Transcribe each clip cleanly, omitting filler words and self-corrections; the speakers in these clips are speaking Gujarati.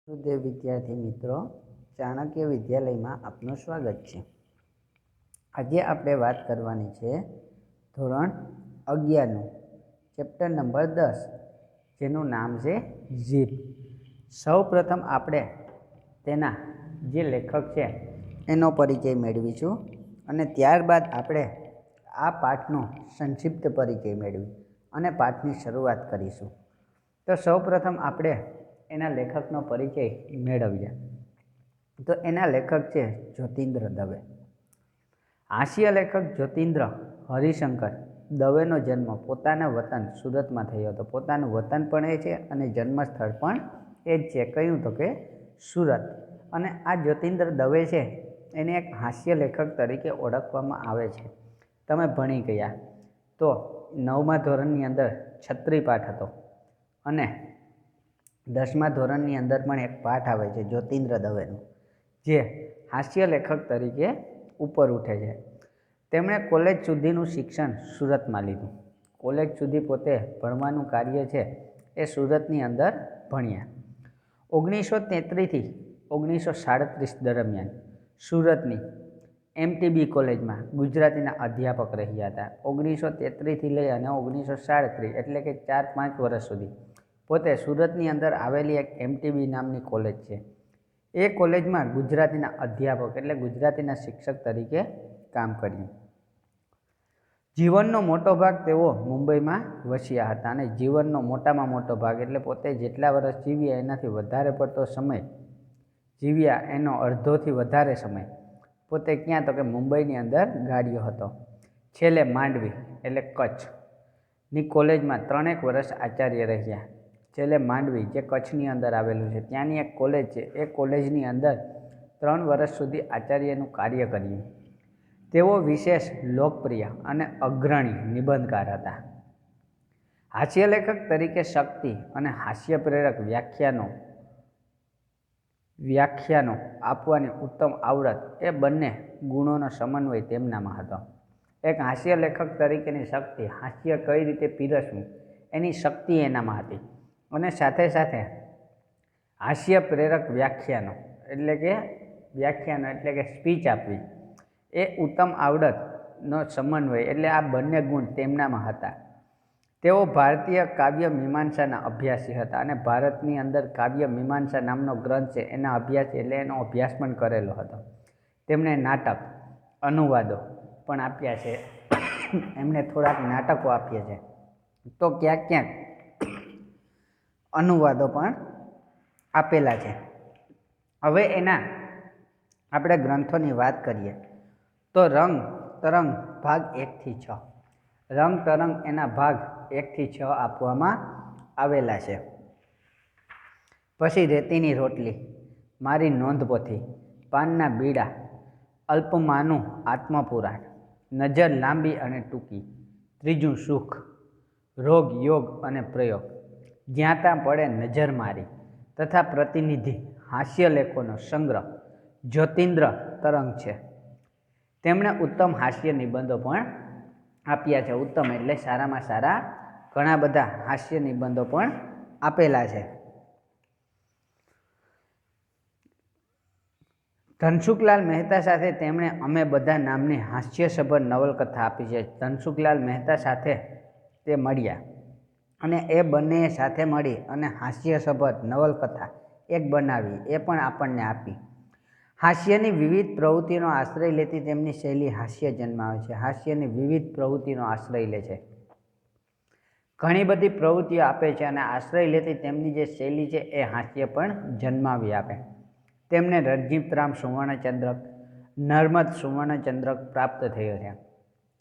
સુદેવ વિદ્યાર્થી મિત્રો, ચાણક્ય વિદ્યાલયમાં આપનું સ્વાગત છે। આજે આપણે વાત કરવાની છે ધોરણ 11નું ચેપ્ટર નંબર 10, જેનું નામ છે જીભ। સૌ પ્રથમ આપણે તેના જે લેખક છે એનો પરિચય મેળવીશું અને ત્યારબાદ આપણે આ પાઠનો સંક્ષિપ્ત પરિચય મેળવી અને પાઠની શરૂઆત કરીશું। તો સૌ પ્રથમ આપણે એના લેખકનો પરિચય મેળવીએ તો એના લેખક છે જ્યોતિન્દ્ર દવે। હાસ્ય લેખક જ્યોતિન્દ્ર હરિશંકર દવેનો જન્મ પોતાના વતન સુરતમાં થયો હતો। પોતાનું વતન પણ એ છે અને જન્મસ્થળ પણ એ જ છે, કહ્યું તો કે સુરત। અને આ જ્યોતિન્દ્ર દવે છે એને એક હાસ્ય લેખક તરીકે ઓળખવામાં આવે છે। તમે ભણી ગયા તો 9મા ધોરણની અંદર છત્રી પાઠ હતો અને 10મા ધોરણની અંદર પણ એક પાઠ આવે છે જ્યોતિન્દ્ર દવેનું, જે હાસ્ય લેખક તરીકે ઉપર ઉઠે છે। તેમણે કોલેજ સુધીનું શિક્ષણ સુરતમાં લીધું। કોલેજ સુધી પોતે ભણવાનું કાર્ય છે એ સુરતની અંદર ભણ્યા। 1933થી 1937 દરમિયાન સુરતની MTB કોલેજમાં ગુજરાતીના અધ્યાપક રહ્યા હતા। 1933થી લઈ અને 1937 એટલે કે 4-5 વર્ષ સુધી પોતે સુરતની અંદર આવેલી એક MTB નામની કોલેજ છે એ કોલેજમાં ગુજરાતીના અધ્યાપક એટલે ગુજરાતીના શિક્ષક તરીકે કામ કર્યું। જીવનનો મોટો ભાગ તેઓ મુંબઈમાં વસ્યા હતા અને જીવનનો મોટામાં મોટો ભાગ એટલે પોતે જેટલા વર્ષ જીવ્યા એનાથી વધારે પડતો સમય જીવ્યા, એનો અડધોથી વધારે સમય પોતે ક્યાં તો કે મુંબઈની અંદર ગાળ્યો હતો। છેલ્લે માંડવી એટલે કચ્છની કોલેજમાં 3 વર્ષ આચાર્ય રહ્યા। છેલ્લે માંડવી જે કચ્છની અંદર આવેલું છે ત્યાંની એક કોલેજ છે એ કોલેજની અંદર 3 વર્ષ સુધી આચાર્યનું કાર્ય કર્યું। તેઓ વિશેષ લોકપ્રિય અને અગ્રણી નિબંધકાર હતા। હાસ્ય લેખક તરીકે શક્તિ અને હાસ્ય પ્રેરક વ્યાખ્યાનો આપવાની ઉત્તમ આવડત એ બંને ગુણોનો સમન્વય તેમનામાં હતો। એક હાસ્ય લેખક તરીકેની શક્તિ, હાસ્ય કઈ રીતે પીરસવું એની શક્તિ એનામાં હતી અને સાથે સાથે હાસ્ય પ્રેરક વ્યાખ્યાનો એટલે કે સ્પીચ આપવી એ ઉત્તમ આવડતનો સમન્વય એટલે આ બંને ગુણ તેમનામાં હતા। તેઓ ભારતીય કાવ્ય મીમાંસાના અભ્યાસી હતા અને ભારતની અંદર કાવ્ય મીમાંસા નામનો ગ્રંથ છે એના અભ્યાસી એટલે એનો અભ્યાસ પણ કરેલો હતો। તેમણે નાટક, અનુવાદો પણ આપ્યા છે એમણે થોડાક નાટકો આપ્યા છે તો ક્યાંક ક્યાંક અનુવાદો પણ આપેલા છે। હવે એના આપણે ગ્રંથોની વાત કરીએ તો રંગ તરંગ ભાગ 1થી 6, રંગ તરંગ એના ભાગ 1થી 6 આપવામાં આવેલા છે। પછી રેતીની રોટલી, મારી નોંધપોથી, પાનના બીડા, અલ્પમાનું આત્મપુરાણ, નજર લાંબી અને ટૂંકી, ત્રીજું સુખ, રોગ યોગ અને પ્રયોગ, જ્યાં ત્યાં પડે નજર મારી તથા પ્રતિનિધિ હાસ્ય લેખોનો સંગ્રહ જ્યોતિન્દ્ર તરંગ છે। તેમણે ઉત્તમ હાસ્ય નિબંધો પણ આપ્યા છે। ઉત્તમ એટલે સારામાં સારા ઘણા બધા હાસ્ય નિબંધો પણ આપેલા છે। ધનસુખલાલ મહેતા સાથે તેમણે અમે બધા નામની હાસ્યસભર નવલકથા આપી છે। ધનસુખલાલ મહેતા સાથે તે મળ્યા અને એ બંને સાથે મળી અને હાસ્યસભર નવલકથા એક બનાવી, એ પણ આપણને આપી। હાસ્યની વિવિધ પ્રવૃત્તિનો આશ્રય લેતી તેમની શૈલી હાસ્ય જન્માવે છે। હાસ્યની વિવિધ પ્રવૃત્તિનો આશ્રય લે છે, ઘણી બધી પ્રવૃત્તિઓ આપે છે અને આશ્રય લેતી તેમની જે શૈલી છે એ હાસ્ય પણ જન્માવી આપે। તેમને રણજીતરામ સુવર્ણચંદ્રક, નર્મદ સુવર્ણચંદ્રક પ્રાપ્ત થયો છે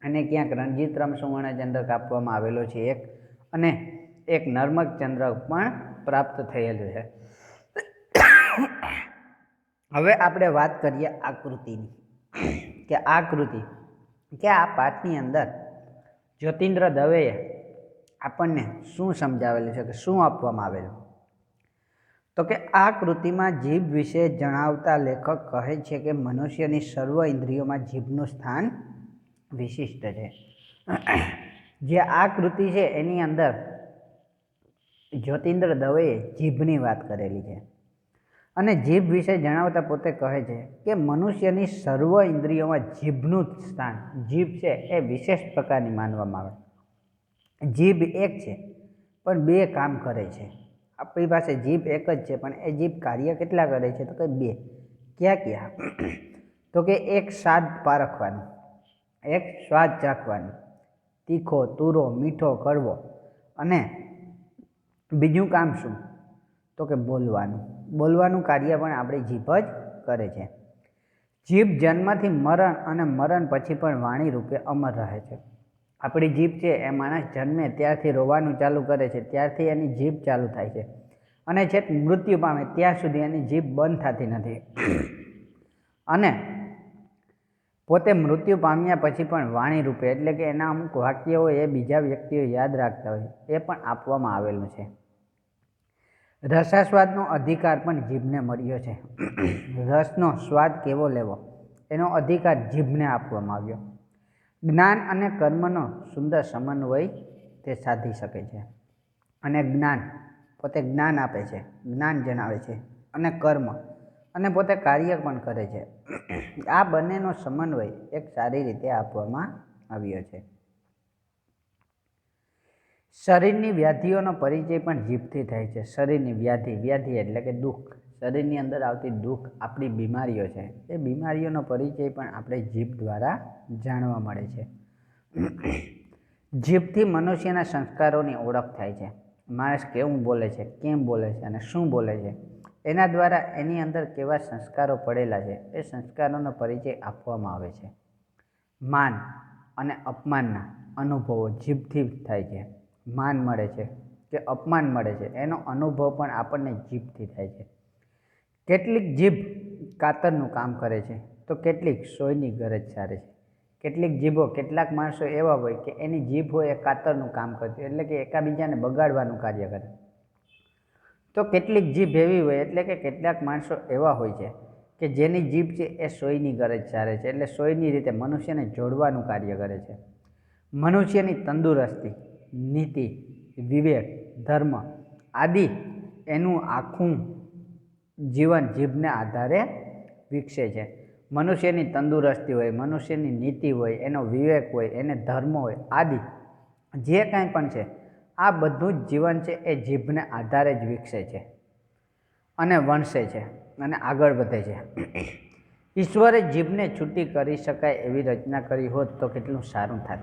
અને ક્યાંક રણજીતરામ સુવર્ણચંદ્રક આપવામાં આવેલો છે એક, અને એક નર્મદ ચંદ્રક પણ પ્રાપ્ત થયેલું છે। હવે આપણે વાત કરીએ આકૃતિની, કે આકૃતિ કે આ પાઠની અંદર જ્યોતિન્દ્ર દવેએ આપણને શું સમજાવેલું છે, કે શું આપવામાં આવેલું, તો કે આ કૃતિમાં જીભ વિશે જણાવતા લેખક કહે છે કે મનુષ્યની સર્વ ઇન્દ્રિયોમાં જીભનું સ્થાન વિશિષ્ટ છે। જે આ કૃતિ છે એની અંદર જ્યોતિન્દ્ર દવેએ જીભની વાત કરેલી છે। અને જીભ વિશે જણાવતા પોતે કહે છે કે મનુષ્યની સર્વ ઇન્દ્રિયોમાં જીભનું સ્થાન, જીભ છે એ વિશેષ પ્રકારની માનવામાં આવે. જીભ એક છે પણ બે કામ કરે છે. આપણી પાસે જીભ એક જ છે પણ એ જીભ કાર્ય કેટલા કરે છે? તો કે બે. ક્યાં ક્યાં? તો કે એક સ્વાદ પારખવાનું, એક સ્વાદ ચાખવાનું, તીખો, તુરો, મીઠો, કડવો. અને બીજું કામ શું? તો કે બોલવાનું. બોલવાનું કાર્ય પણ આપણી જીભ જ કરે છે. જીભ જન્મથી મરણ અને મરણ પછી પણ વાણી રૂપે અમર રહે છે. આપણી જીભ છે એ માણસ જન્મે ત્યારથી રોવાનું ચાલુ કરે છે, ત્યારથી એની જીભ ચાલુ થાય છે અને છેક મૃત્યુ પામે ત્યાં સુધી એની જીભ બંધ થતી નથી. અને પોતે મૃત્યુ પામ્યા પછી પણ વાણી રૂપે, એટલે કે એના અમુક વાક્ય હોય એ બીજા વ્યક્તિઓ યાદ રાખતા હોય એ પણ આપવામાં આવેલું છે. રસાસ્વાદનો અધિકાર પણ જીભને મળ્યો છે. રસનો સ્વાદ કેવો લેવો એનો અધિકાર જીભને આપવામાં આવ્યો. જ્ઞાન અને કર્મનો સુંદર સમન્વય તે સાધી શકે છે. અને જ્ઞાન, પોતે જ્ઞાન આપે છે, જ્ઞાન જણાવે છે, અને કર્મ, અને પોતે કાર્ય પણ કરે છે. આ બંનેનો સમન્વય એક સારી રીતે આપવામાં આવ્યો છે. શરીરની વ્યાધિઓનો પરિચય પણ જીભથી થાય છે. શરીરની વ્યાધિ, વ્યાધિ એટલે કે દુઃખ, શરીરની અંદર આવતી દુઃખ, આપણી બીમારીઓ છે, એ બીમારીઓનો પરિચય પણ આપણે જીભ દ્વારા જાણવા મળે છે. જીભથી મનુષ્યના સંસ્કારોની ઓળખ થાય છે. માણસ કેવું બોલે છે, કેમ બોલે છે અને શું બોલે છે, એના દ્વારા એની અંદર કેવા સંસ્કારો પડેલા છે એ સંસ્કારોનો પરિચય આપવામાં આવે છે. માન અને અપમાનના અનુભવો જીભથી થાય છે. માન મળે છે કે અપમાન મળે છે એનો અનુભવ પણ આપણને જીભથી થાય છે. કેટલીક જીભ કાતરનું કામ કરે છે તો કેટલીક સોયની ગરજ સારે છે. કેટલીક જીભો, કેટલાક માણસો એવા હોય કે એની જીભ હોય એ કાતરનું કામ કરતી, એટલે કે એકાબીજાને બગાડવાનું કાર્ય કરે. તો કેટલીક જીભ એવી હોય, એટલે કે કેટલાક માણસો એવા હોય છે કે જેની જીભ છે એ સોયની ગરજ સારે છે, એટલે સોયની રીતે મનુષ્યને જોડવાનું કાર્ય કરે છે. મનુષ્યની તંદુરસ્તી, નીતિ, વિવેક, ધર્મ આદિ એનું આખું જીવન જીભને આધારે વિકસે છે. મનુષ્યની તંદુરસ્તી હોય, મનુષ્યની નીતિ હોય, એનો વિવેક હોય, એને ધર્મ હોય, આદિ જે કાંઈ પણ છે આ બધું જ જીવન છે એ જીભને આધારે જ વિકસે છે અને વણસે છે અને આગળ વધે છે. ઈશ્વરે જીભને છૂટી કરી શકાય એવી રચના કરી હોત તો કેટલું સારું થાત.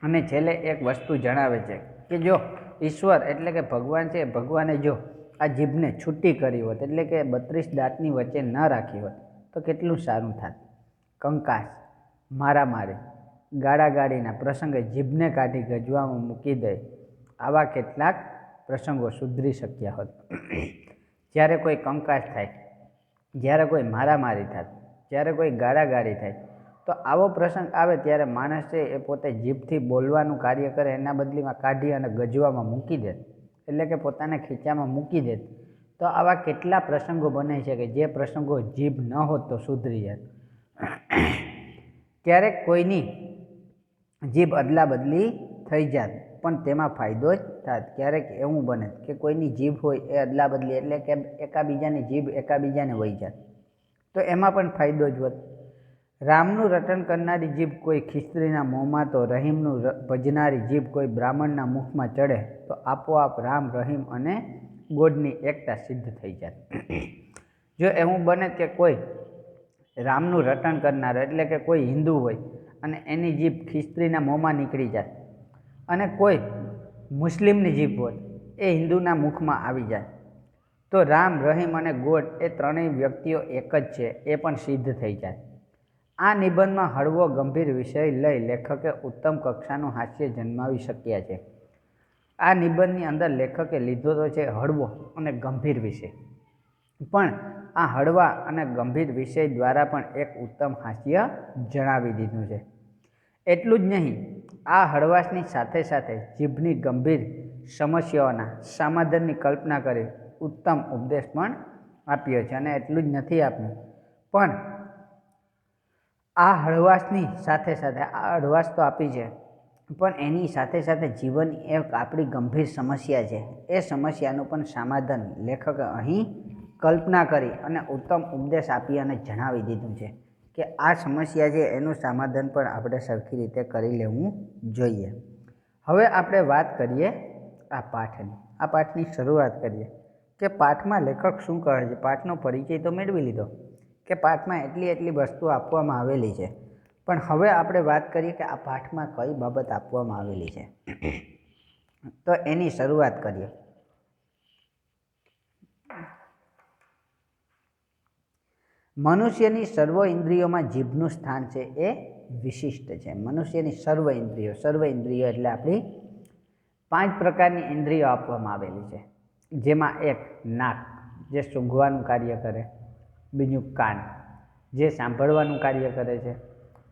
અને છેલ્લે એક વસ્તુ જણાવે છે કે જો ઈશ્વર એટલે કે ભગવાન છે, ભગવાને જો આ જીભને છૂટી કરી હોત, એટલે કે 32 દાંતની વચ્ચે ન રાખી હોત તો કેટલું સારું થાત. કંકાસ, મારામારી, ગાળાગાળીના પ્રસંગે જીભને કાઢી ગજવામાં મૂકી દે, આવા કેટલાક પ્રસંગો સુધરી શક્યા હોત. જ્યારે કોઈ કંકાસ થાય, જ્યારે કોઈ મારામારી થાય, જ્યારે કોઈ ગાળાગાળી થાય, તો આવો પ્રસંગ આવે ત્યારે માણસ છે એ પોતે જીભથી બોલવાનું કાર્ય કરે, એના બદલીમાં કાઢી અને ગજવામાં મૂકી દે, એટલે કે પોતાના ખીચામાં મૂકી દે. તો આવા કેટલા પ્રસંગો બને છે કે જે પ્રસંગો જીભ ન હોત તો સુધરી જાય. ક્યારેક કોઈની જીભ અદલા બદલી થઈ જાત પણ તેમાં ફાયદો જ થાત. ક્યારેક એવું બને કે કોઈની જીભ હોય એ અદલા બદલી, એટલે કે એકાબીજાની જીભ એકાબીજાને વહી જાત, તો એમાં પણ ફાયદો જ હોત. રામનું રટણ કરનારી જીભ કોઈ ખિસ્ત્રીના મોંમાં, તો રહીમનું ભજનારી જીભ કોઈ બ્રાહ્મણના મુખમાં ચડે તો આપોઆપ રામ, રહીમ અને ગોડની એકતા સિદ્ધ થઈ જાય. જો એવું બને કે કોઈ રામનું રટણ કરનાર, એટલે કે કોઈ હિન્દુ હોય અને એની જીભ ખિસ્ત્રીના મોંમાં નીકળી જાય, અને કોઈ મુસ્લિમની જીભ હોય એ હિન્દુના મુખમાં આવી જાય, તો રામ, રહીમ અને ગોડ એ ત્રણેય વ્યક્તિઓ એક જ છે એ પણ સિદ્ધ થઈ જાય. આ નિબંધમાં હળવો ગંભીર વિષય લઈ લેખકે ઉત્તમ કક્ષાનું હાસ્ય જન્માવી શક્યા છે. આ નિબંધની અંદર લેખકે લીધો તો છે હળવો અને ગંભીર વિષય, પણ આ હળવા અને ગંભીર વિષય દ્વારા પણ એક ઉત્તમ હાસ્ય જણાવી દીધું છે. એટલું જ નહીં, આ હળવાશની સાથે સાથે જીભની ગંભીર સમસ્યાઓના સમાધાનની કલ્પના કરી ઉત્તમ ઉપદેશ પણ આપ્યો છે. અને એટલું જ નથી આપ્યું, પણ આ હળવાશની સાથે સાથે, આ હળવાશ તો આપી છે પણ એની સાથે સાથે જીવનની એક આપણી ગંભીર સમસ્યા છે, એ સમસ્યાનું પણ સમાધાન લેખકે અહીં કલ્પના કરી અને ઉત્તમ ઉપદેશ આપી અને જણાવી દીધું છે કે આ સમસ્યા છે એનું સમાધાન પણ આપણે સરખી રીતે કરી લેવું જોઈએ. હવે આપણે વાત કરીએ આ પાઠની. આ પાઠની શરૂઆત કરીએ કે પાઠમાં લેખક શું કહે છે. પાઠનો પરિચય તો મેળવી લીધો કે પાઠમાં એટલી વસ્તુ આપવામાં આવેલી છે, પણ હવે આપણે વાત કરીએ કે આ પાઠમાં કઈ બાબત આપવામાં આવેલી છે. તો એની શરૂઆત કરીએ. મનુષ્યની સર્વ ઇન્દ્રિયોમાં જીભનું સ્થાન છે એ વિશિષ્ટ છે. મનુષ્યની સર્વ ઇન્દ્રિયો એટલે આપણી 5 પ્રકારની ઇન્દ્રિયો આપવામાં આવેલી છે, જેમાં એક નાક જે સૂંઘવાનું કાર્ય કરે, બીજું કાન જે સાંભળવાનું કાર્ય કરે છે,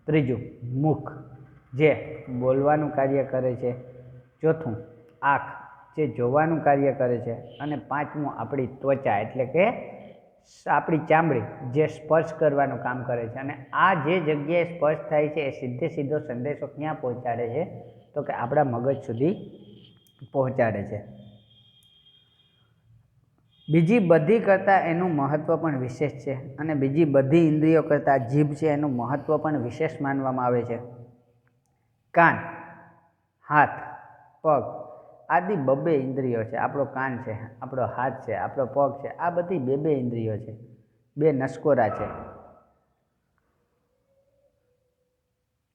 ત્રીજું મુખ જે બોલવાનું કાર્ય કરે છે, ચોથું આંખ જે જોવાનું કાર્ય કરે છે, અને પાંચમું આપણી ત્વચા એટલે કે આપણી ચામડી જે સ્પર્શ કરવાનું કામ કરે છે. અને આ જે જગ્યાએ સ્પર્શ થાય છે એ સીધો સંદેશો ક્યાં પહોંચાડે છે? તો કે આપણા મગજ સુધી પહોંચાડે છે. બીજી બધી કરતાં એનું મહત્ત્વ પણ વિશેષ છે, અને બીજી બધી ઇન્દ્રિયો કરતાં જીભ છે એનું મહત્ત્વ પણ વિશેષ માનવામાં આવે છે. કાન, હાથ, પગ આદિ 2 ઇન્દ્રિયો છે. આપણો કાન છે, આપણો હાથ છે, આપણો પગ છે, આ બધી 2 ઇન્દ્રિયો છે, 2 નસકોરા છે.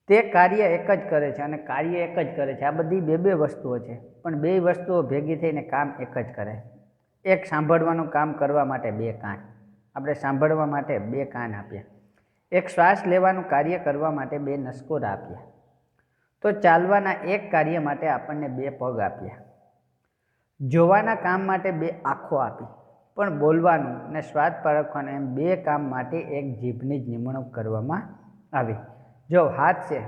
તે કાર્ય એક જ કરે છે અને કાર્ય એક જ કરે છે. આ બધી 2 વસ્તુઓ છે, પણ 2 વસ્તુઓ ભેગી થઈને કામ એક જ કરે. એક સાંભળવાનું કામ કરવા માટે 2 કાન, આપણે સાંભળવા માટે 2 કાન આપ્યા. એક શ્વાસ લેવાનું કાર્ય કરવા માટે 2 નસકોરા આપ્યા. તો ચાલવાના એક કાર્ય માટે આપણને 2 પગ આપ્યા. જોવાના કામ માટે 2 આંખો આપી, પણ બોલવાનું ને સ્વાદ પારખવાનું એમ 2 કામ માટે એક જીભની જ નિમણૂક કરવામાં આવી. જો હાથ છે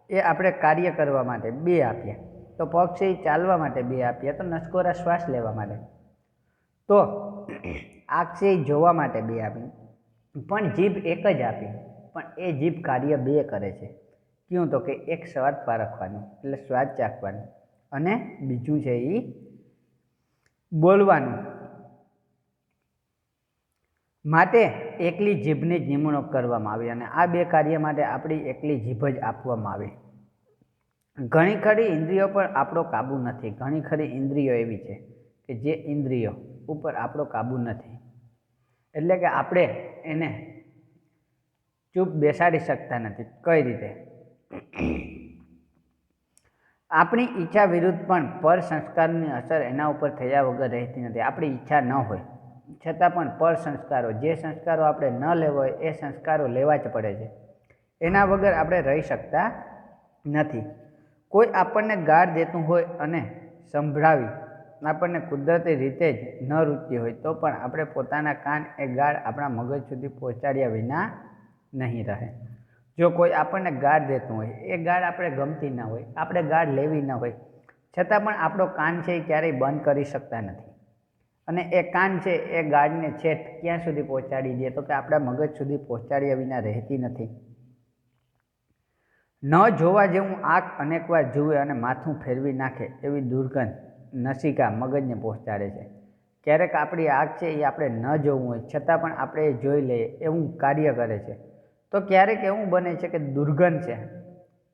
એ આપણે કાર્ય કરવા માટે 2 આપ્યા, તો પગ છે એ ચાલવા માટે 2 આપ્યા, તો નસકોરા શ્વાસ લેવા માટે. તો આંખ છે એ જોવા માટે 2 આપી, પણ જીભ એક જ આપી, પણ એ જીભ કાર્ય 2 કરે છે. ક્યું? તો કે એક સ્વાદ પારખવાનું એટલે સ્વાદ ચાખવાનું, અને બીજું છે એ બોલવાનું. માટે એકલી જીભની જ નિમણૂક કરવામાં આવી, અને આ 2 કાર્ય માટે આપણી એકલી જીભ જ આપવામાં આવી. ઘણી ખરી ઇન્દ્રિયો પર આપણો કાબુ નથી. ઘણી ખરી ઇન્દ્રિયો એવી છે કે જે ઇન્દ્રિયો ઉપર આપણો કાબુ નથી, એટલે કે આપણે એને ચૂપ બેસાડી શકતા નથી. કઈ રીતે? આપણી ઈચ્છા વિરુદ્ધ પણ પર સંસ્કારની અસર એના ઉપર થયા વગર રહેતી નથી. આપણી ઈચ્છા ન હોય છતાં પણ પર સંસ્કારો, જે સંસ્કારો આપણે ન લેવા હોય એ સંસ્કારો લેવા જ પડે છે. એના વગર આપણે રહી શકતા નથી. કોઈ આપણને ગાળ દેતું હોય અને સંભળાવી આપણને કુદરતી રીતે જ ન રૂચતી હોય તો પણ આપણે પોતાના કાન એ ગાળ આપણા મગજ સુધી પહોંચાડ્યા વિના નહીં રહે. જો કોઈ આપણને ગાળ દેતું હોય, એ ગાળ આપણે ગમતી ન હોય, આપણે ગાળ લેવી ન હોય, છતાં પણ આપણો કાન છે એ ક્યારેય બંધ કરી શકતા નથી. અને એ કાન છે એ ગાળને છેક ક્યાં સુધી પહોંચાડી દે? તો કે આપણા મગજ સુધી પહોંચાડ્યા વિના રહેતી નથી. ન જોવા જેવું આંખ અનેકવાર જુએ અને માથું ફેરવી નાખે એવી દુર્ગંધ નસિકા મગજને પહોંચાડે છે. ક્યારેક આપણી આંખ છે એ આપણે ન જોવું હોય છતાં પણ આપણે એ જોઈ લઈએ એવું કાર્ય કરે છે. તો ક્યારેક એવું બને છે કે દુર્ગંધ છે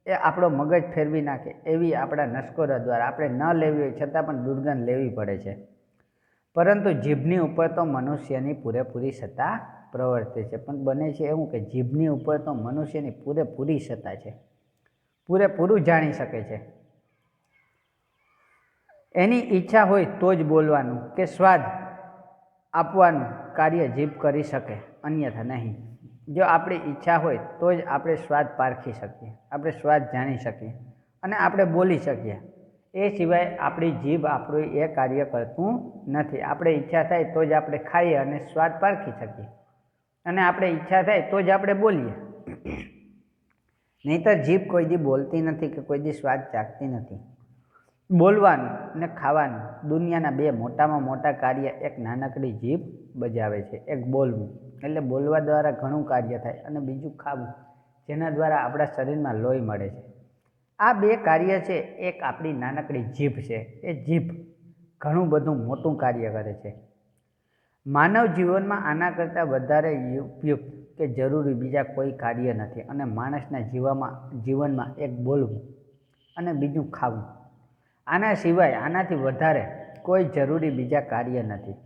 એ આપણો મગજ ફેરવી નાખે એવી આપણા નસકોરા દ્વારા આપણે ન લેવી હોય છતાં પણ દુર્ગંધ લેવી પડે છે. પરંતુ જીભની ઉપર તો મનુષ્યની પૂરેપૂરી સત્તા પ્રવર્તે છે. પણ બને છે એવું કે જીભની ઉપર તો મનુષ્યની પૂરેપૂરી સત્તા છે, પૂરેપૂરું જાણી શકે છે. એની ઈચ્છા હોય તો જ બોલવાનું કે સ્વાદ આપવાનું કાર્ય જીભ કરી શકે, અન્યથા નહીં. જો આપણી ઈચ્છા હોય તો જ આપણે સ્વાદ પારખી શકીએ, આપણે સ્વાદ જાણી શકીએ અને આપણે બોલી શકીએ. એ સિવાય આપણી જીભ આપણું એ કાર્ય કરતું નથી. આપણે ઈચ્છા થાય તો જ આપણે ખાઈએ અને સ્વાદ પારખી શકીએ, અને આપણે ઈચ્છા થાય તો જ આપણે બોલીએ. નહીંતર જીભ કોઈ દી બોલતી નથી કે કોઈ દી સ્વાદ ચાખતી નથી. બોલવાનું ને ખાવાનું દુનિયાના 2 મોટામાં મોટા કાર્ય એક નાનકડી જીભ બજાવે છે. એક બોલવું એટલે બોલવા દ્વારા ઘણું કાર્ય થાય, અને બીજું ખાવું જેના દ્વારા આપણા શરીરમાં લોહી મળે છે. આ 2 કાર્ય છે એક આપણી નાનકડી જીભ છે. એ જીભ ઘણું બધું મોટું કાર્ય કરે છે. માનવ જીવનમાં આના કરતાં વધારે ઉપયુક્ત કે જરૂરી બીજા કોઈ કાર્ય નથી અને માણસના જીવનમાં એક બોલવું અને બીજું ખાવું, આના સિવાય આનાથી વધારે કોઈ જરૂરી બીજા કાર્ય નથી.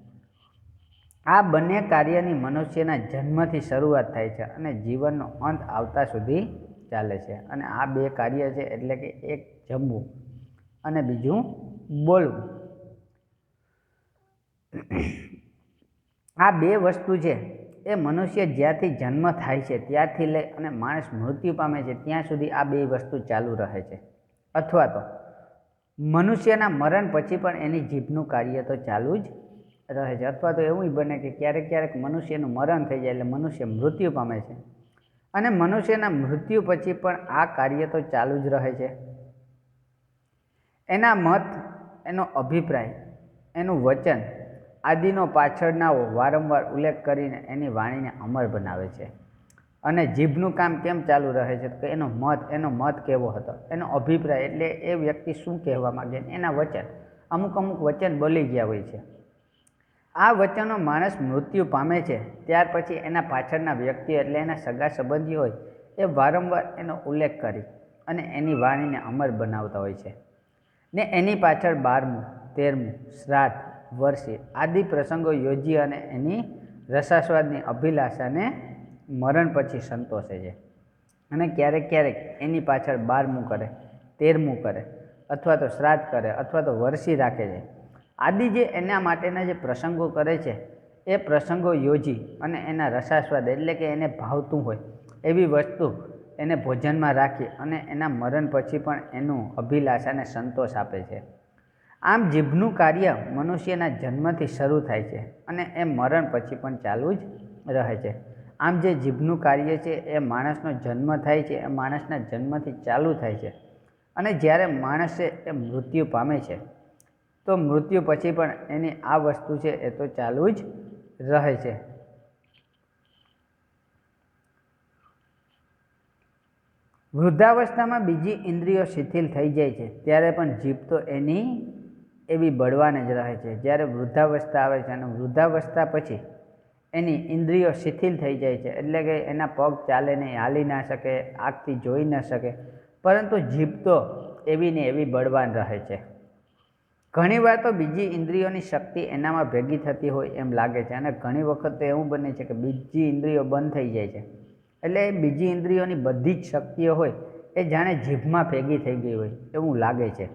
આ બંને કાર્યની મનુષ્યના જન્મથી શરૂઆત થાય છે અને જીવનનો અંત આવતા સુધી ચાલે છે. અને આ બે કાર્ય છે એટલે કે એક જમવું અને બીજું બોલવું. આ બે વસ્તુ છે એ મનુષ્ય જ્યાંથી જન્મ થાય છે ત્યારથી લઈ અને માણસ મૃત્યુ પામે છે ત્યાં સુધી આ બે વસ્તુ ચાલુ રહે છે. અથવા તો મનુષ્યના મરણ પછી પણ એની જીભનું કાર્ય તો ચાલુ જ રહે છે. અથવા તો એવું બને કે ક્યારેક ક્યારેક મનુષ્યનું મરણ થઈ જાય એટલે મનુષ્ય મૃત્યુ પામે છે અને મનુષ્યના મૃત્યુ પછી પણ આ કાર્ય તો ચાલુ જ રહે છે. એના મત, એનો અભિપ્રાય, એનું વચન આદિનો પાછળનાઓ વારંવાર ઉલ્લેખ કરીને એની વાણીને અમર બનાવે છે. અને જીભનું કામ કેમ ચાલુ રહે છે તો એનો મત કેવો હતો, એનો અભિપ્રાય એટલે એ વ્યક્તિ શું કહેવા માગે, એના વચન, અમુક વચન બોલી ગયા હોય છે. આ વચનો માણસ મૃત્યુ પામે છે ત્યાર પછી એના પાછળના વ્યક્તિઓ એટલે એના સગા સંબંધીઓ હોય એ વારંવાર એનો ઉલ્લેખ કરી અને એની વાણીને અમર બનાવતા હોય છે. ને એની પાછળ 12મું, 13મું, શ્રાદ્ધ, વર્ષી આદિ પ્રસંગો યોજી અને એની રસાસ્વાદની અભિલાષાને મરણ પછી સંતોષે છે. અને ક્યારેક ક્યારેક એની પાછળ 12મું કરે, 13મું કરે, અથવા તો શ્રાદ્ધ કરે, અથવા તો વર્ષી રાખે છે. આદિ જે એના માટેના જે પ્રસંગો કરે છે એ પ્રસંગો યોજી અને એના રસાસ્વાદ એટલે કે એને ભાવતું હોય એવી વસ્તુ એને ભોજનમાં રાખી અને એના મરણ પછી પણ એનું અભિલાષાને સંતોષ આપે છે. આમ જીભનું કાર્ય મનુષ્યના જન્મથી શરૂ થાય છે અને એ મરણ પછી પણ ચાલુ જ રહે છે. આમ જે જીભનું કાર્ય છે એ માણસનો જન્મ થાય છે, એ માણસના જન્મથી ચાલુ થાય છે અને જ્યારે માણસે એ મૃત્યુ પામે છે તો મૃત્યુ પછી પણ એની આ વસ્તુ છે એ તો ચાલુ જ રહે છે. વૃદ્ધાવસ્થામાં બીજી ઇન્દ્રિયો શિથિલ થઈ જાય છે ત્યારે પણ જીભ તો એની એવી બળવાન જ રહે છે. જ્યારે વૃદ્ધાવસ્થા આવે છે અને વૃદ્ધાવસ્થા પછી એની ઇન્દ્રિયો શિથિલ થઈ જાય છે એટલે કે એના પગ ચાલે નહીં, હાલી ના શકે, આંખથી જોઈ ન શકે, પરંતુ જીભ તો એવી ને એવી બળવાન રહે છે. ઘણીવાર તો બીજી ઇન્દ્રિયોની શક્તિ એનામાં ભેગી થતી હોય એમ લાગે છે અને ઘણી વખત તો એવું બને છે કે બીજી ઇન્દ્રિયો બંધ થઈ જાય છે એટલે બીજી ઇન્દ્રિયોની બધી જ શક્તિઓ હોય એ જાણે જીભમાં ભેગી થઈ ગઈ હોય એવું લાગે છે.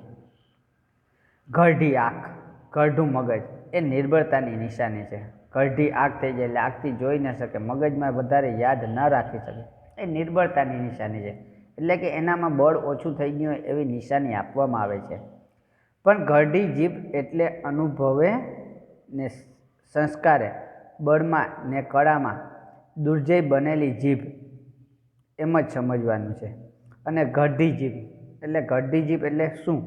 ઘરડી આંખ, ઘરડું મગજ એ નિર્બળતાની નિશાની છે. ઘરડી આંખ થઈ જાય એટલે આંખથી જોઈ ન શકે, મગજમાં વધારે યાદ ન રાખી શકે, એ નિર્બળતાની નિશાની છે. એટલે કે એનામાં બળ ઓછું થઈ ગયું હોય એવી નિશાની આપવામાં આવે છે. પણ ઘરડી જીભ એટલે અનુભવે ને સંસ્કારે, બળમાં ને કળામાં દુર્જય બનેલી જીભ એમ જ સમજવાનું છે. અને ઘરડી જીભ એટલે શું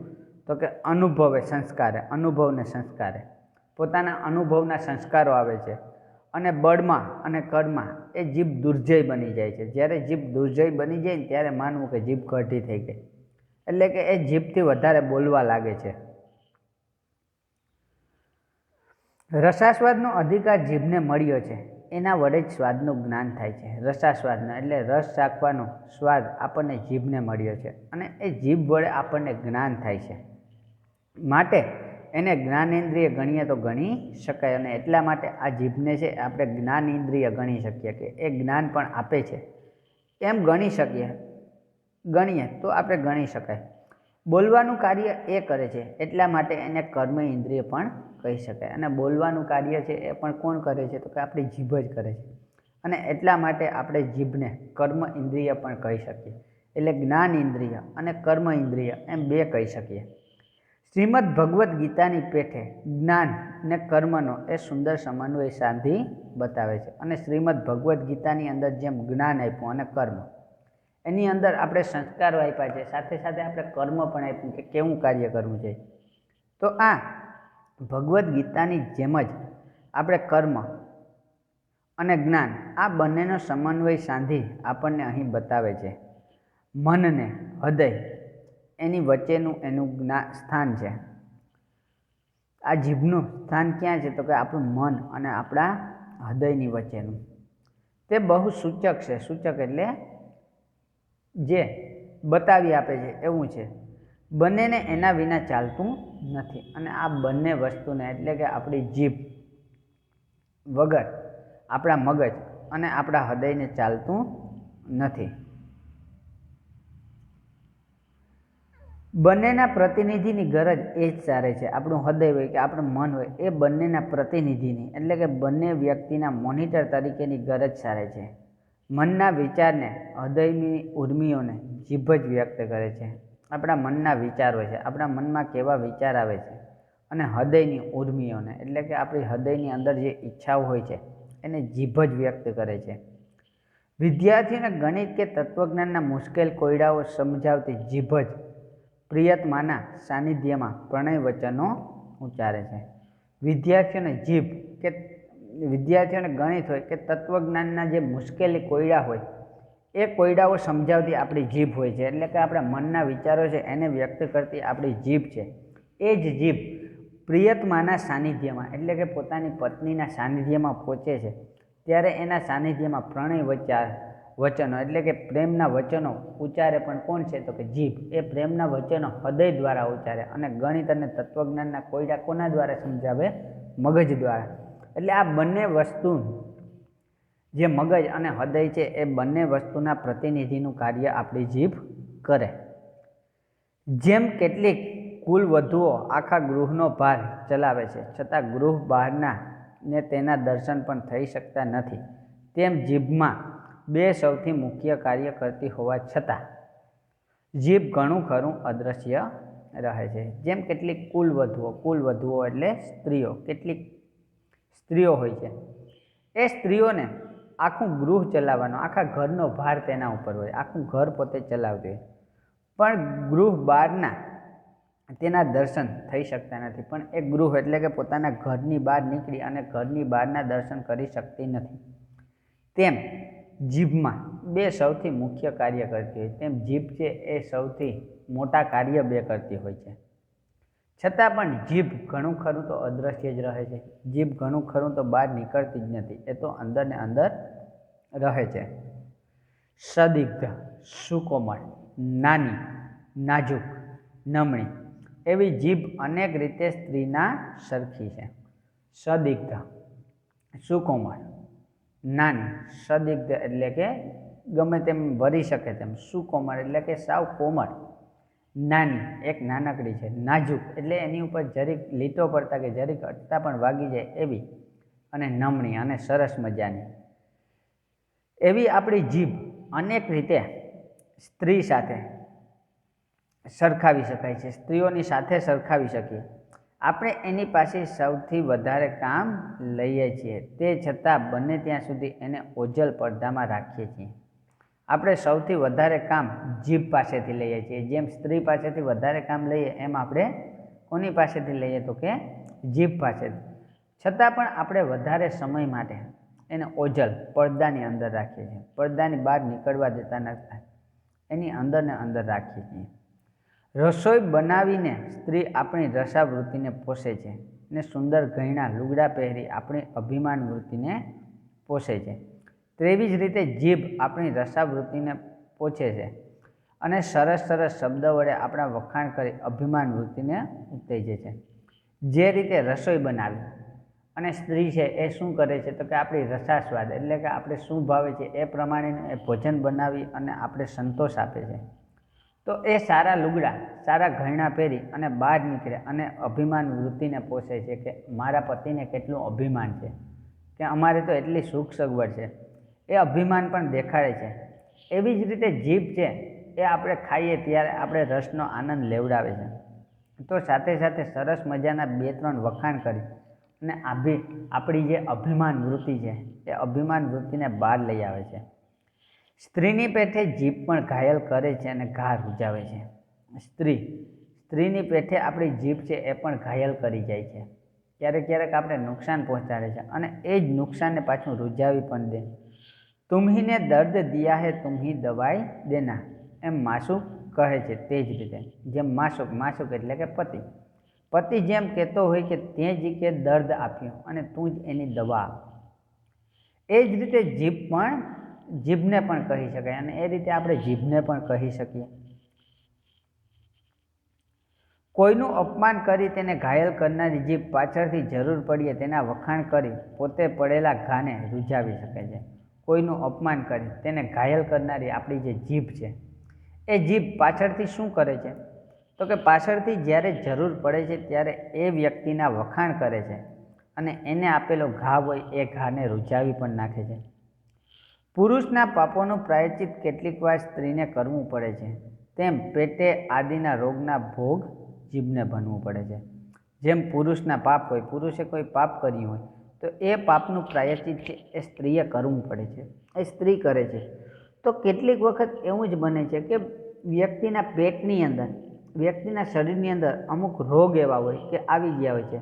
તો કે અનુભવે સંસ્કારે, અનુભવને સંસ્કારે, પોતાના અનુભવના સંસ્કારો આવે છે અને બળમાં અને કળમાં એ જીભ દુર્જય બની જાય છે. જ્યારે જીભ દુર્જય બની જાય ને ત્યારે માનવું કે જીભ ઘરડી થઈ ગઈ, એટલે કે એ જીભથી વધારે બોલવા લાગે છે. રસાસ્વાદનો અધિકાર જીભને મળ્યો છે, એના વડે જ સ્વાદનું જ્ઞાન થાય છે. રસાસ્વાદનો એટલે રસ ચાખવાનો સ્વાદ આપણને જીભને મળ્યો છે અને એ જીભ વડે આપણને જ્ઞાન થાય છે. માટે એને જ્ઞાનેન્દ્રિય ગણીએ તો ગણી શકાય અને એટલા માટે આ જીભને છે આપણે જ્ઞાનેન્દ્રિય ગણી શકીએ કે એ જ્ઞાન પણ આપે છે એમ ગણીએ તો આપણે ગણી શકાય. બોલવાનું કાર્ય એ કરે છે એટલા માટે એને કર્મ ઇન્દ્રિય પણ કહી શકાય. અને બોલવાનું કાર્ય છે એ પણ કોણ કરે છે તો કે આપણી જીભ જ કરે છે અને એટલા માટે આપણે જીભને કર્મ ઇન્દ્રિય પણ કહી શકીએ. એટલે જ્ઞાન ઇન્દ્રિય અને કર્મ ઇન્દ્રિય એમ બે કહી શકીએ. શ્રીમદ ભગવદ્ ગીતાની પેઠે જ્ઞાન ને કર્મનો એ સુંદર સમન્વય સાધી બતાવે છે. અને શ્રીમદ ભગવદ્ ગીતાની અંદર જેમ જ્ઞાન આપ્યું અને કર્મ, એની અંદર આપણે સંસ્કારો આપ્યા છે, સાથે સાથે આપણે કર્મ પણ આપ્યું કે કેવું કાર્ય કરવું જોઈએ. તો આ ભગવદ્ ગીતાની જેમ જ આપણે કર્મ અને જ્ઞાન આ બંનેનો સમન્વય સાધી આપણને અહીં બતાવે છે. મનને હૃદય એની વચ્ચેનું એનું સ્થાન છે આ જીભનું સ્થાન ક્યાં છે? તો કે આપણું મન અને આપણા હૃદયની વચ્ચેનું. તે બહુ સૂચક છે. સૂચક એટલે જે બતાવી આપે છે એવું છે. બંનેને એના વિના ચાલતું નથી. અને આ બંને વસ્તુને એટલે કે આપણી જીભ વગર આપણા મગજ અને આપણા હૃદયને ચાલતું નથી. બંનેના પ્રતિનિધિની ગરજ એ જ સારે છે. આપણું હૃદય હોય કે આપણું મન હોય એ બંનેના પ્રતિનિધિની એટલે કે બંને વ્યક્તિના મોનિટર તરીકેની ગરજ સારે છે. મનના વિચારને, હૃદયની ઉર્મિઓને જીભ જ વ્યક્ત કરે છે. આપણા મનના વિચાર હોય છે, આપણા મનમાં કેવા વિચાર આવે છે, અને હૃદયની ઉર્મિઓને એટલે કે આપણી હૃદયની અંદર જે ઈચ્છાઓ હોય છે એને જીભ જ વ્યક્ત કરે છે. વિદ્યાર્થીઓને ગણિત કે તત્વજ્ઞાનના મુશ્કેલ કોયડાઓ સમજાવતી જીભ જ પ્રિયતમાના સાનિધ્યમાં પ્રણય વચનો ઉચ્ચારે છે. વિદ્યાર્થીઓને ગણિત હોય કે તત્વજ્ઞાનના જે મુશ્કેલી કોયડા હોય એ કોયડાઓ સમજાવતી આપણી જીભ હોય છે. એટલે કે આપણા મનના વિચારો છે એને વ્યક્ત કરતી આપણી જીભ છે. એ જ જીભ પ્રિયતમાના સાનિધ્યમાં એટલે કે પોતાની પત્નીના સાનિધ્યમાં પહોંચે છે ત્યારે એના સાનિધ્યમાં પ્રણય વચનો એટલે કે પ્રેમના વચનો ઉચ્ચારે પણ કોણ છે? તો કે જીભ. એ પ્રેમના વચનો હૃદય દ્વારા ઉચ્ચારે અને ગણિત અને તત્વજ્ઞાનના કોયડા કોના દ્વારા સમજાવે? મગજ દ્વારા. એટલે આ બંને વસ્તુ જે મગજ અને હૃદય છે એ બંને વસ્તુના પ્રતિનિધિનું કાર્ય આપણી જીભ કરે. જેમ કેટલીક કુલવધુઓ આખા ગૃહનો ભાર ચલાવે છે છતાં ગૃહ બહારના ને તેના દર્શન પણ થઈ શકતા નથી, તેમ જીભમાં બે સૌથી મુખ્ય કાર્ય કરતી હોવા છતાં જીભ ઘણું ખરું અદૃશ્ય રહે છે. જેમ કેટલીક કુલવધુઓ એટલે સ્ત્રીઓ, કેટલીક સ્ત્રીઓ હોય છે એ સ્ત્રીઓને આખું ગૃહ ચલાવવાનો, આખા ઘરનો ભાર તેના ઉપર હોય, આખું ઘર પોતે ચલાવતી હોય, પણ ગૃહ બહારના તેના દર્શન થઈ શકતા નથી. પણ એ ગૃહ એટલે કે પોતાના ઘરની બહાર નીકળી અને ઘરની બહારના દર્શન કરી શકતી નથી. તેમ જીભમાં બે સૌથી મુખ્ય કાર્ય કરતી હોય, તેમ જીભ છે એ સૌથી મોટા કાર્ય બે કરતી હોય છે. છતાં પણ જીભ ઘણું ખરું તો અદૃશ્ય જ રહે છે. જીભ ઘણું ખરું તો બહાર નીકળતી જ નથી, એ તો અંદર ને અંદર રહે છે. સદિગ્ધ, સુકોમળ, નાની, નાજુક, નમણી એવી જીભ અનેક રીતે સ્ત્રીના સરખી છે. સદિગ્ધ, સુકોમળ, નાની. સદિગ્ધ એટલે કે ગમે તેમ ભરી શકે તેમ. સુકોમળ એટલે કે સાવ કોમળ. નાની, એક નાનકડી છે. નાજુક એટલે એની ઉપર જરીક લીટો પડતા કે જરીક અટતા પણ વાગી જાય એવી. અને નમણી અને સરસ મજાની એવી આપણી જીભ અનેક રીતે સ્ત્રી સાથે સરખાવી શકાય છે. સ્ત્રીઓની સાથે સરખાવી શકીએ. આપણે એની પાસે સૌથી વધારે કામ લઈએ છીએ, તે છતાં બને ત્યાં સુધી એને ઓજલ પડદામાં રાખીએ છીએ. આપણે સૌથી વધારે કામ જીભ પાસેથી લઈએ છીએ. જેમ સ્ત્રી પાસેથી વધારે કામ લઈએ એમ આપણે કોની પાસેથી લઈએ? તો કે જીભ પાસેથી. છતાં પણ આપણે વધારે સમય માટે એને ઓજલ પડદાની અંદર રાખીએ છીએ. પડદાની બહાર નીકળવા દેતા નથી, એની અંદર ને અંદર રાખીએ છીએ. રસોઈ બનાવીને સ્ત્રી આપણી રસાવૃત્તિને પોષે છે ને સુંદર ગયણા લુગડા પહેરી આપણી અભિમાન વૃત્તિને પોષે છે. તેવી જ રીતે જીભ આપણી રસાવૃત્તિને પોષે છે અને સરસ સરસ શબ્દ વડે આપણા વખાણ કરી અભિમાન વૃત્તિને ઉત્તેજે છે. જે રીતે રસોઈ બનાવી અને સ્ત્રી છે એ શું કરે છે? તો કે આપણી રસાસ્વાદ એટલે કે આપણે શું ભાવે છે એ પ્રમાણેનું એ ભોજન બનાવી અને આપણે સંતોષ આપે છે. તો એ સારા લુગડા, સારા ઘરેણાં પહેરી અને બહાર નીકળે અને અભિમાન વૃત્તિને પોષે છે કે મારા પતિને કેટલું અભિમાન છે, કે અમારે તો એટલી સુખ સગવડ છે, એ અભિમાન પણ દેખાડે છે. એવી જ રીતે જીભ છે એ આપણે ખાઈએ ત્યારે આપણે રસનો આનંદ લેવડાવે છે. તો સાથે સાથે સરસ મજાના 2-3 વખાણ કરી અને આપણી જે અભિમાન વૃત્તિ છે એ અભિમાન વૃત્તિને બહાર લઈ આવે છે. સ્ત્રીની પેઠે જીભ પણ ઘાયલ કરે છે અને ઘા રૂજાવે છે. સ્ત્રીની પેઠે આપણી જીભ છે એ પણ ઘાયલ કરી જાય છે. ક્યારેક ક્યારેક આપણે નુકસાન પહોંચાડે છે અને એ જ નુકસાનને પાછું રૂજાવી પણ દે. તુમ્હીને દર્દ દિયા હે તુમ્હી દવાઈ દેના, એમ માસુક કહે છે. તે જ રીતે જેમ માસુક એટલે કે પતિ, પતિ જેમ કહેતો હોય કે તે જ કે દર્દ આપ્યું અને તું જ એની દવા. એ જ રીતે જીભને પણ કહી શકાય અને એ રીતે આપણે જીભને પણ કહી શકીએ. કોઈનું અપમાન કરી તેને ઘાયલ કરનારી જીભ પાછળથી જરૂર પડીએ તેના વખાણ કરી પોતે પડેલા ઘાને રૂઝાવી શકે છે. કોઈનું અપમાન કરી તેને ઘાયલ કરનારી આપણી જે જીભ છે એ જીભ પાછળથી શું કરે છે? તો કે પાછળથી જ્યારે જરૂર પડે છે ત્યારે એ વ્યક્તિના વખાણ કરે છે અને એને આપેલો ઘા હોય એ ઘાને રૂઝાવી પણ નાખે છે. પુરુષના પાપોનું પ્રાયશ્ચિત કેટલીક વાર સ્ત્રીને કરવું પડે છે, તેમ પેટે આદિના રોગના ભોગ જીભને ભનવું પડે છે. જેમ પુરુષના પાપ હોય, પુરુષે કોઈ પાપ કર્યું હોય તો એ પાપનું પ્રાયશ્ચિત છે એ સ્ત્રીએ કરવું પડે છે, એ સ્ત્રી કરે છે. તો કેટલીક વખત એવું જ બને છે કે વ્યક્તિના પેટની અંદર, વ્યક્તિના શરીરની અંદર અમુક રોગ એવા હોય કે આવી ગયા હોય છે,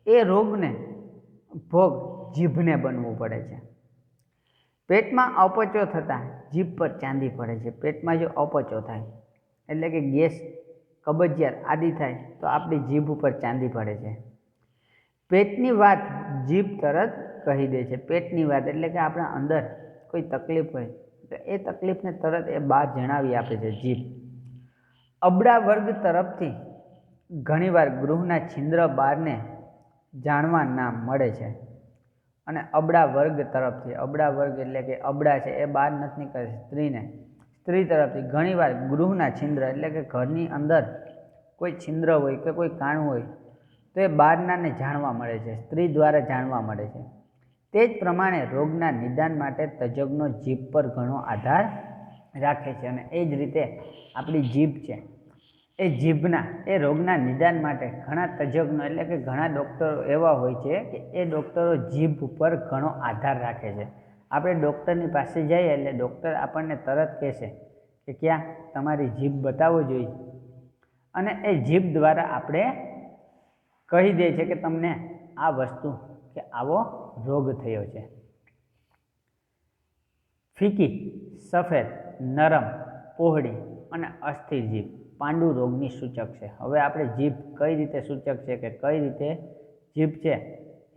એ રોગને ભોગ જીભને બનવું પડે છે. પેટમાં અપચો થતાં જીભ પર ચાંદી પડે છે. પેટમાં જો અપચો થાય એટલે કે ગેસ, કબજિયાત આદિ થાય તો આપણી જીભ ઉપર ચાંદી પડે છે. પેટની વાત જીભ તરત કહી દે છે. પેટની વાત એટલે કે આપણા અંદર કોઈ તકલીફ હોય તો એ તકલીફને તરત એ બહાર જણાવી આપે છે જીભ. અબળા વર્ગ તરફથી ઘણીવાર ગૃહના છિદ્ર બહારને જાણવા ના મળે છે. અને અબળા વર્ગ તરફથી, અબળા વર્ગ એટલે કે અબળા છે એ બહાર નથી નીકળે સ્ત્રીને, સ્ત્રી તરફથી ઘણીવાર ગૃહના છિદ્ર એટલે કે ઘરની અંદર કોઈ છિદ્ર હોય કે કોઈ કાણું હોય તો એ બહારનાને જાણવા મળે છે, સ્ત્રી દ્વારા જાણવા મળે છે. તે જ પ્રમાણે રોગના નિદાન માટે તજજ્ઞો જીભ પર ઘણો આધાર રાખે છે અને એ જ રીતે આપણી જીભ છે એ જીભના એ રોગના નિદાન માટે ઘણા તજજ્ઞો એટલે કે ઘણા ડૉક્ટરો એવા હોય છે કે એ ડૉક્ટરો જીભ ઉપર ઘણો આધાર રાખે છે. આપણે ડૉક્ટરની પાસે જઈએ એટલે ડૉક્ટર આપણને તરત કહેશે કે ક્યાં તમારી જીભ બતાવવો જોઈએ અને એ જીભ દ્વારા આપણે કહી દે છે કે તમને આ વસ્તુ કે આવો રોગ થયો છે. ફીકી, સફેદ, નરમ, પહોળી અને અસ્થિર જીભ પાંડુ રોગની સૂચક છે. હવે આપણે જીભ કઈ રીતે સૂચક છે કે કઈ રીતે જીભ છે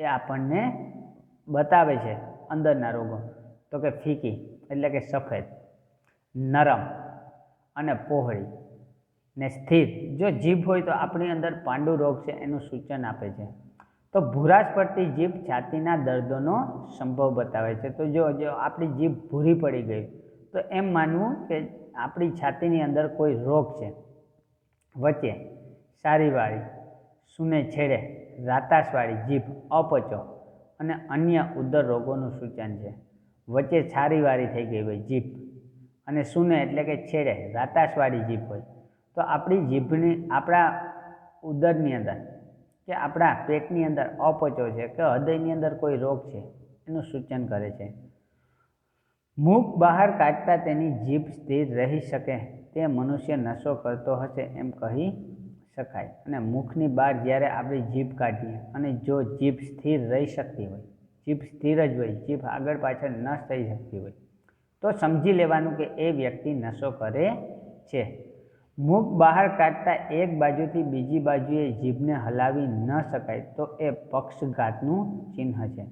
એ આપણને બતાવે છે અંદરના રોગો. તો કે ફીકી એટલે કે સફેદ, નરમ અને પહોળી ને સ્થિર. જો જીભ હોય તો આપણી અંદર પાંડુ રોગ છે એનું સૂચન આપે છે. તો ભૂરાશ પડતી જીભ છાતીના દર્દોનો સંભવ બતાવે છે. તો જો આપણી જીભ ભૂરી પડી ગઈ તો એમ માનવું કે આપણી છાતીની અંદર કોઈ રોગ છે. વચ્ચે સારીવાળી, સૂને છેડે રાતાશવાળી જીભ અપચો અને અન્ય ઉદર રોગોનું સૂચન છે. વચ્ચે છારીવાળી થઈ ગઈ હોય જીભ અને સૂને એટલે કે છેડે રાતાશવાળી જીભ હોય તો આપણી જીભની આપણા ઉદરની અંદર કે આપણા પેટની અંદર અપચો છે કે હૃદયની અંદર કોઈ રોગ છે એનું સૂચન કરે છે. મુખ બહાર કાઢતા તેની જીભ સ્થિર રહી શકે તે મનુષ્ય નશો કરતો હશે એમ કહી શકાય. અને મુખની બહાર જ્યારે આપણે જીભ કાઢીએ અને જો જીભ સ્થિર રહી શકતી હોય, જીભ સ્થિર જ હોય, જીભ આગળ પાછળ ન થઈ શકતી હોય તો સમજી લેવાનું કે એ વ્યક્તિ નશો કરે છે. મુખ બહાર કાઢતા એક બાજુથી બીજી બાજુએ જીભને હલાવી ન શકાય તો એ પક્ષઘાતનું ચિહ્ન છે.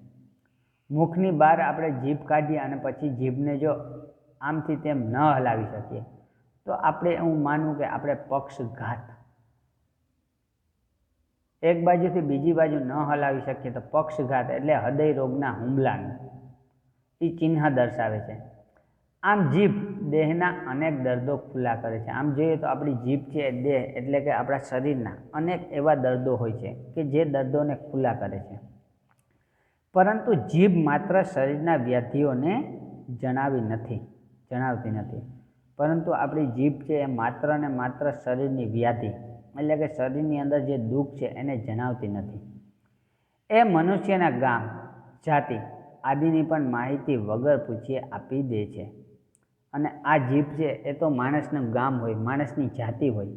મુખની બહાર આપણે જીભ કાઢીએ અને પછી જીભને જો આમથી તેમ ન હલાવી શકીએ તો આપણે એવું માનવું કે આપણે પક્ષઘાત, એક બાજુથી બીજી બાજુ ન હલાવી શકીએ તો પક્ષઘાત એટલે હૃદય રોગના હુમલાનું એ ચિહ્ન દર્શાવે છે. આમ જીભ દેહના અનેક દર્દો ખુલ્લા કરે છે. આમ જોઈએ તો આપણી જીભ છે દેહ એટલે કે આપણા શરીરના અનેક એવા દર્દો હોય છે કે જે દર્દોને ખુલ્લા કરે છે. પરંતુ જીભ માત્ર શરીરના વ્યાધિઓને જણાવતી નથી, પરંતુ આપણી જીભ છે એ માત્ર ને માત્ર શરીરની વ્યાધિ એટલે કે શરીરની અંદર જે દુઃખ છે એને જણાવતી નથી. એ મનુષ્યના ગામ, જાતિ આદિની પણ માહિતી વગર પૂછીએ આપી દે છે. અને આ જીભ છે એ તો માણસનું ગામ હોય, માણસની જાતિ હોય,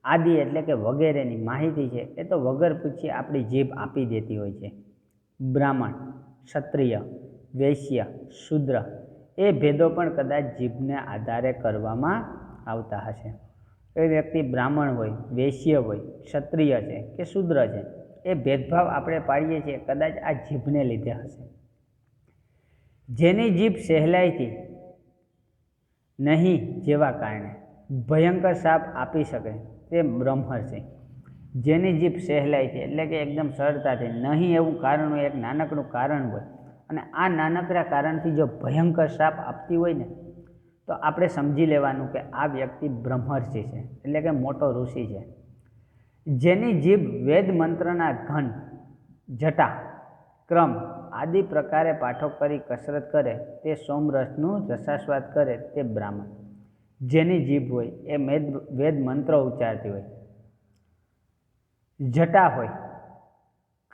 આદિ એટલે કે વગેરેની માહિતી છે એ તો વગર પૂછીએ આપણી જીભ આપી દેતી હોય છે. બ્રાહ્મણ, ક્ષત્રિય, વૈશ્ય, શૂદ્ર એ ભેદો પણ કદાચ જીભને આધારે કરવામાં આવતા હશે. એ વ્યક્તિ બ્રાહ્મણ હોય, વૈશ્ય હોય, ક્ષત્રિય છે કે શૂદ્ર છે, એ ભેદભાવ આપણે પાડીએ છીએ કદાચ આ જીભને લીધે હશે. જેની જીભ સહેલાઈથી નહીં જેવા કારણે ભયંકર શાપ આપી શકે તે બ્રહ્મર છે. જેની જીભ સહેલાઈથી એટલે કે એકદમ સરળતાથી નહીં એવું કારણ હોય, એક નાનકડું કારણ હોય અને આ નાનકડા કારણથી જો ભયંકર શાપ આપતી હોય ને તો આપણે સમજી લેવાનું કે આ વ્યક્તિ બ્રહ્મર્ષિ છે એટલે કે મોટો ઋષિ છે. જેની જીભ વેદ મંત્રના ઘન, જટા, ક્રમ આદિ પ્રકારે પાઠો કરી કસરત કરે તે સોમરસનું રસાસ્વાદ કરે તે બ્રાહ્મણ. જેની જીભ હોય એ વેદ મંત્ર ઉચ્ચારતી હોય, જટા હોય,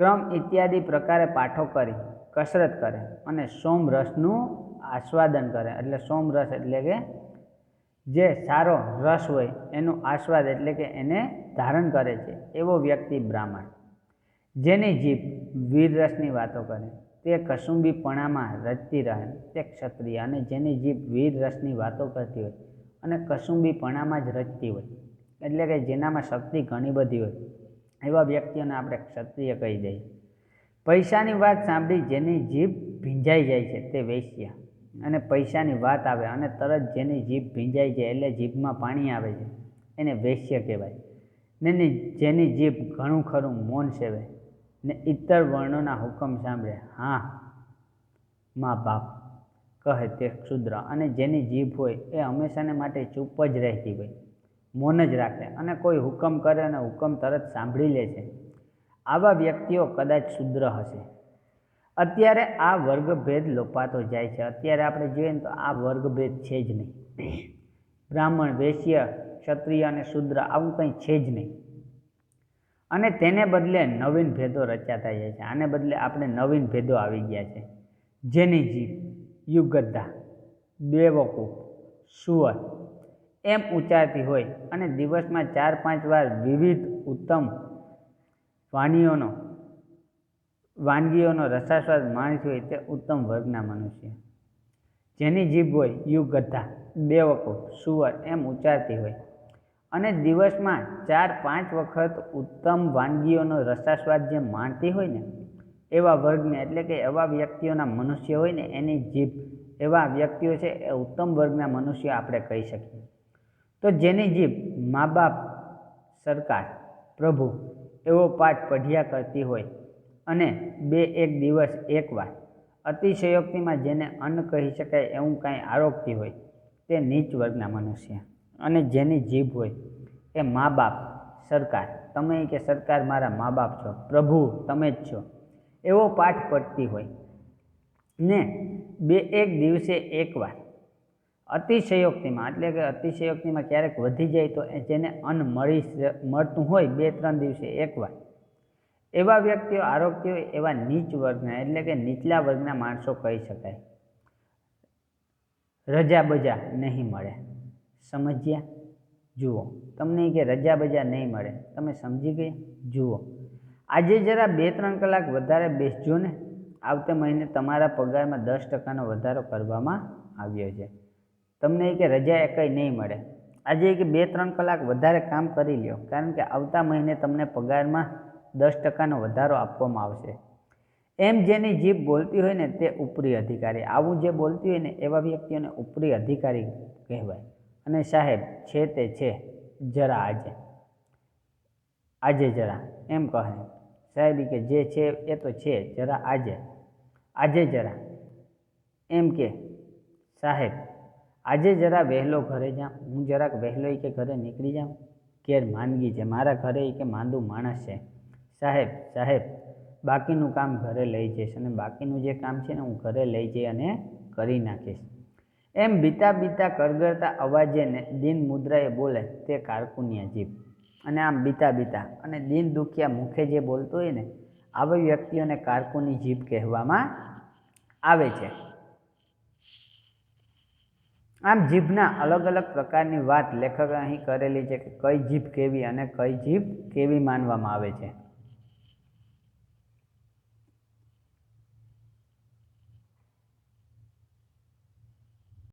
ક્રમ ઇત્યાદિ પ્રકારે પાઠો કરી કસરત કરે અને સોમરસનું આસ્વાદન કરે. એટલે સોમરસ એટલે કે જે સારો રસ હોય એનું આસ્વાદ એટલે કે એને ધારણ કરે છે એવો વ્યક્તિ બ્રાહ્મણ. જેની જીભ વીર રસની વાતો કરે તે કસુંબીપણામાં રચતી રહે તે ક્ષત્રિય. અને જેની જીભ વીર રસની વાતો કરતી હોય અને કસુંબીપણામાં જ રચતી હોય એટલે કે જેનામાં શક્તિ ઘણી બધી હોય એવા વ્યક્તિઓને આપણે ક્ષત્રિય કહી દઈએ. પૈસાની વાત સાંભળી જેની જીભ ભીંજાઈ જાય છે તે વૈશ્ય. અને પૈસાની વાત આવે અને તરત જેની જીભ ભીંજાઈ જાય એટલે જીભમાં પાણી આવે છે એને વૈશ્ય કહેવાય. ને જેની જીભ ઘણું ખરું મૌન સેવે ને ઇતર વર્ણોના હુકમ સાંભળે હા મા બાપ કહે તે ક્ષુદ્ર. અને જેની જીભ હોય એ હંમેશાને માટે ચૂપ જ રહેતી હોય, મૌન જ રાખે અને કોઈ હુકમ કરે અને હુકમ તરત સાંભળી લે છે આવા વ્યક્તિઓ કદાચ શૂદ્ર હશે. અત્યારે આ વર્ગભેદ લોપાતો જાય છે. અત્યારે આપણે જોઈએ ને તો આ વર્ગભેદ છે જ નહીં. બ્રાહ્મણ, વૈશ્ય, ક્ષત્રિય અને શૂદ્ર આવું કંઈ છે જ નહીં. અને તેને બદલે નવીન ભેદો રચાતા જાય છે. આને બદલે આપણે નવીન ભેદો આવી ગયા છે. જેની જીભ યુગદ્ધા, બેવકૂફ, સુઅર એમ ઉચ્ચારતી હોય અને દિવસમાં 4-5 વાર વિવિધ ઉત્તમ વાનગીઓનો રસાસ્વાદ માણતી હોય તે ઉત્તમ વર્ગના મનુષ્ય. જેની જીભ હોય યુગદ્ધા, બેવકૂફ, સુઅર એમ ઉચ્ચારતી હોય અને દિવસમાં 4-5 વખત ઉત્તમ વાનગીઓનો રસાસ્વાદ જે માણતી હોય ને એવા વર્ગને એટલે કે એવા વ્યક્તિઓના મનુષ્ય હોય ને એની જીભ એવા વ્યક્તિઓ છે એ ઉત્તમ વર્ગના મનુષ્ય આપણે કહી શકીએ. તો જેની જીભ મા બાપ, સરકાર, પ્રભુ એવો પાઠ પઢ્યા કરતી હોય અને 2-1 દિવસ એકવાર અતિશયોક્તિમાં જેને અન્ન કહી શકાય એવું કાંઈ આરોગતી હોય તે નીચ વર્ગના મનુષ્ય. અને જેની જીભ હોય એ મા બાપ, સરકાર, તમે કે સરકાર મારા મા બાપ છો, પ્રભુ તમે જ છો એવો પાઠ પઢતી હોય ને 2-1 દિવસે એકવાર અતિશયોક્તિમાં એટલે કે અતિશયોક્તિમાં ક્યારેક વધી જાય તો જેને અન્ન મળતું હોય 2-3 દિવસે એકવાર એવા વ્યક્તિઓ આરોગ્ય હોય એવા નીચ વર્ગના એટલે કે નીચલા વર્ગના માણસો કહી શકાય. રજા બજા નહીં મળે. સમજ્યા? જુઓ, તમને કે રજા બજા નહીં મળે, તમે સમજી ગયા? જુઓ, આજે જરા 2-3 કલાક વધારે બેસજો ને, આવતે મહિને તમારા પગારમાં 10% વધારો કરવામાં આવ્યો છે. તમને કે રજા કંઈ નહીં મળે. આજે કે 2-3 કલાક વધારે કામ કરી લ્યો કારણ કે આવતા મહિને તમને પગારમાં 10% વધારો આપવામાં આવશે. એમ જેની જીભ બોલતી હોય ને તે ઉપરી અધિકારી. આવું જે બોલતી હોય ને એવા વ્યક્તિઓને ઉપરી અધિકારી કહેવાય. અને સાહેબ છે તે છે જરા આજે જરા એમ કહે. સાહેબ કે જે છે એ તો છે જરા આજે જરા એમ કે સાહેબ આજે જરા વહેલો ઘરે જાઉં, હું જરાક વહેલો કે ઘરે નીકળી જાઉં, ઘેર માંદગી છે, મારા ઘરે કે માંદું માણસ છે, સાહેબ બાકીનું કામ ઘરે લઈ જઈશ અને બાકીનું જે કામ છે ને હું ઘરે લઈ જઈ અને કરી નાખીશ. એમ બીતા કરગરતા અવાજે ને દીન મુદ્રાએ બોલે તે કારકુન્યા જીભ. અને આમ બીતા અને દીન દુખિયા મુખે જે બોલતો હોય ને આવી વ્યક્તિઓને કારકુની જીભ કહેવામાં આવે છે. આમ જીભના અલગ અલગ પ્રકારની વાત લેખકે અહીં કરેલી છે કે કઈ જીભ કેવી અને કઈ જીભ કેવી માનવામાં આવે છે.